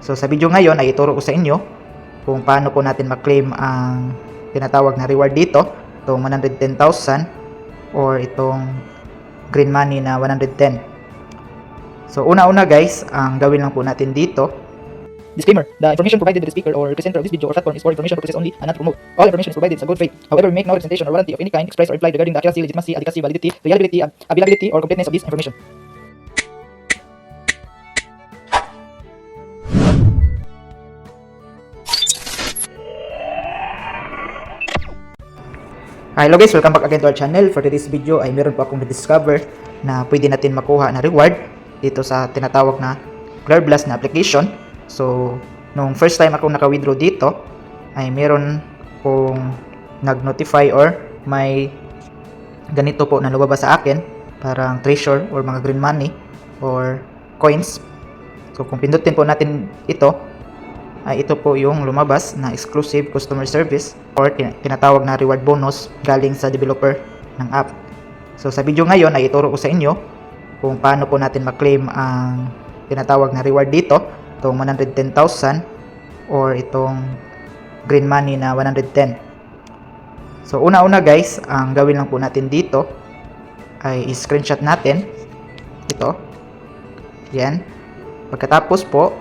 So sa video ngayon ay ituro ko sa inyo kung paano po natin ma-claim ang tinatawag na reward dito, itong 110,000 or itong green money na 110. So una-una guys, ang gawin lang po natin dito. Disclaimer: the information provided by the speaker or presenter of this video or platform is for information purposes only and not to promote. All information is provided in good faith. However, we make no representation or warranty of any kind expressed or implied regarding the accuracy, legitimacy, adequacy, validity, reliability, availability, or completeness of this information. Hello guys, welcome back again to our channel. For today's video ay meron po akong na-discover na pwede natin makuha na reward dito sa tinatawag na Clearblast na application. So, nung first time ako naka-withdraw dito, ay meron pong nag-notify or may ganito po na lumabas sa akin, parang treasure or mga green money or coins. So, kung pindutin po natin ito, ay ito po yung lumabas na exclusive customer service or tinatawag na reward bonus galing sa developer ng app. So, sa video ngayon ay ituro ko sa inyo kung paano po natin ma-claim ang tinatawag na reward dito, itong 110,000 or itong green money na 110. So una-una guys, ang gawin lang po natin dito ay i-screenshot natin ito. Yan. Pagkatapos po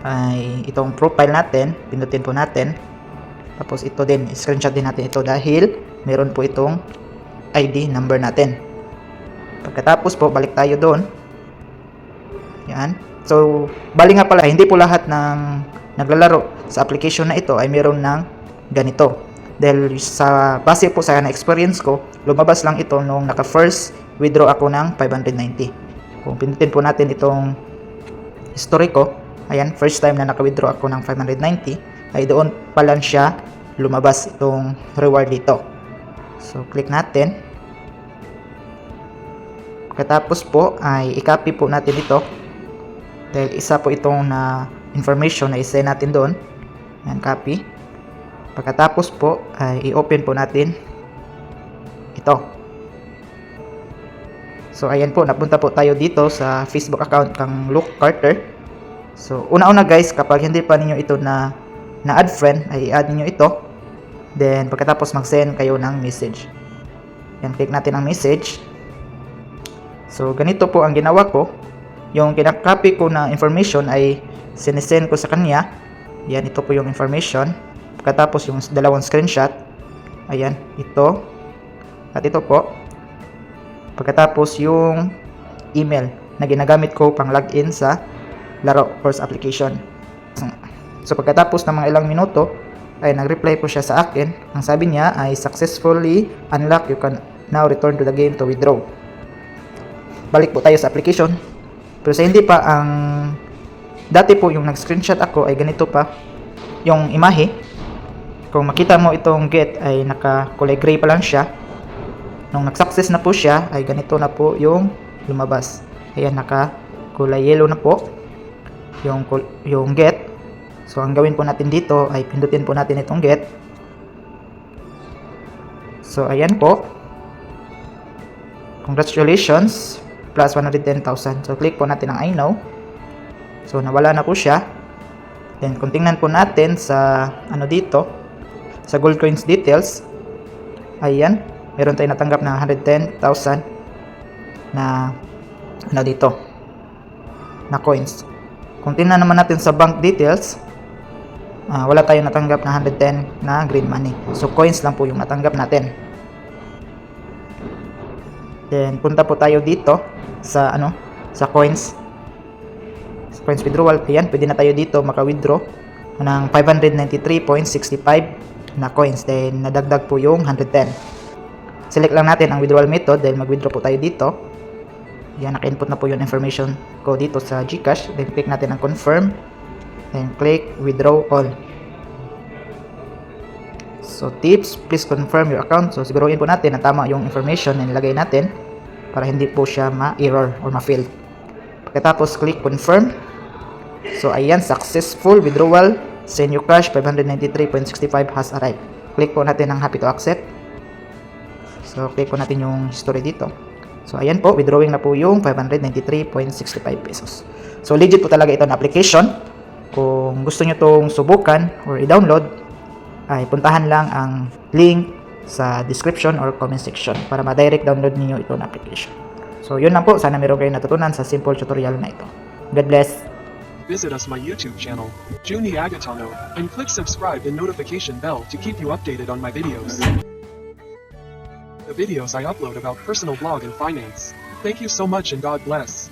ay itong profile natin, pindutin po natin. Tapos ito din, i-screenshot din natin ito dahil meron po itong ID number natin. Pagkatapos po, balik tayo doon. Yan. So, bali nga pala, hindi po lahat ng naglalaro sa application na ito ay meron ng ganito. Dahil sa base po sa na-experience ko, lumabas lang ito nung naka-first withdraw ako ng 590. Kung pinutin po natin itong history ko, ayan, first time na naka-withdraw ako ng 590, ay doon pa lang siya lumabas itong reward dito. So, click natin. Pagkatapos po, ay i-copy po natin ito. Dahil isa po itong na information na i-send natin doon. Yan, copy. Pagkatapos po, ay i-open po natin ito. So, ayan po, napunta po tayo dito sa Facebook account kang Luke Carter. So, una-una guys, kapag hindi pa ninyo ito na-add friend, ay i-add ninyo ito. Then, pagkatapos mag-send kayo ng message. Yan, click natin ang message. So, ganito po ang ginawa ko. Yung kinakopy ko na information ay sinesend ko sa kanya. Yan, ito po yung information. Pagkatapos yung dalawang screenshot. Ayan, ito. At ito po. Pagkatapos yung email na ginagamit ko pang login sa Laro course application. So pagkatapos ng mga ilang minuto ay nag-reply po siya sa akin. Ang sabi niya ay successfully unlocked. You can now return to the game to withdraw. Balik po tayo sa application. Pero sa hindi pa, ang dati po yung nag-screenshot ako ay ganito pa yung imahe. Kung makita mo itong get ay naka-kulay gray pa lang siya. Nung nag-success na po siya ay ganito na po yung lumabas. Ayan, naka-kulay yellow na po yung get. So ang gawin po natin dito ay pindutin po natin itong get. So ayan po. Congratulations, plus 110,000. So click po natin ang I know. So nawala na po siya. Then kung tingnan po natin sa ano dito, sa gold coins details, ayan, meron tayong natanggap na 110,000 na ano dito, na coins. Kung tingnan naman natin sa bank details, wala tayong natanggap na 110 na green money. So coins lang po yung natanggap natin. Then punta po tayo dito sa sa coins. Sa coins withdrawal, ayan, pwede na tayo dito maka-withdraw ng 593.65 na coins. Then nadagdag po yung 110. Select lang natin ang withdrawal method dahil mag-withdraw po tayo dito. Yan, naka-input na po yung information ko dito sa GCash. Then click natin ang confirm. Then click withdraw all. So tips, please confirm your account. So siguruhin po natin na tama yung information na nilagay natin para hindi po siya ma-error or ma-fail. Pagkatapos click confirm. So ayan, successful withdrawal. Send you cash 593.65 has arrived. Click po natin ang happy to accept. So click po natin yung history dito. So ayan po, withdrawing na po yung 593.65 pesos. So legit po talaga ito na application. Kung gusto nyo tong subukan or i-download, ay puntahan lang ang link sa description or comment section para ma-direct download niyo itong application. So yun lang po, sana meron kayong natutunan sa simple tutorial na ito. God bless! Visit us my YouTube channel, Juni Agatano, and click subscribe and notification bell to keep you updated on my videos. The videos I upload about personal blog and finance. Thank you so much and God bless.